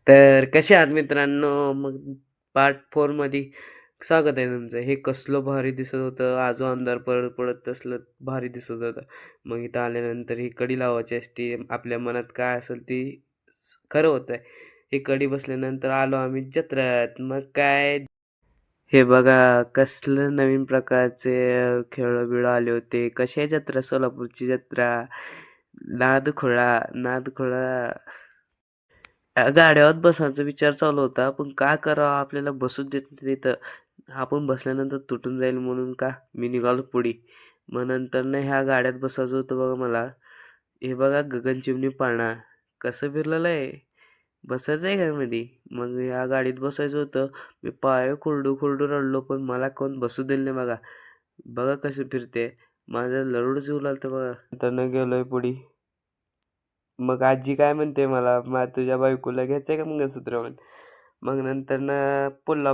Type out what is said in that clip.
तर कसे आहात मित्रांनो? मग पार्ट 4 मध्ये स्वागत आहे तुमचं. हे कसलं भारी दिसत होतं. आजो अंधार पडत पडत तसलं भारी दिसत होतं. मग इथं आल्यानंतर ही कडी लावायची असते. आपल्या मनात काय असेल ती खरं होतंय. ही कडी बसल्यानंतर आलो आम्ही जत्रेत. मग काय हे बघा कसलं नवीन प्रकारचे खेळ-बिळ आले होते. कशी आहे जत्रा? सोलापूरची जत्रा. नादखुळा, नादखुळा. गाड्यावर बसायचा विचार चालू होता, पण काय करावं आपल्याला बसूच देत नाही तिथं. आपण बसल्यानंतर तुटून जाईल म्हणून का मी निघालो पुढे. मग नंतरनं ह्या गाड्यात बसायचं होतं बघा मला. हे बघा गगनचिमणी पाळणा कसं फिरलेलं आहे. बसायचं आहे का मध्ये? मग या गाडीत बसायचं होतं. मी पाय खुरडू रडलो, पण मला कोण बसू दिलं नाही बघा. बघा कसं फिरते. माझं लरूडच येऊ लागलं बघा. नंतरनं गेलोय पुढे. मग आजी काय म्हणते मला, तुझ्या बायकोला घ्यायचंय का मंगळसूत्र म्हणे. मग नंतरनं पुन्हा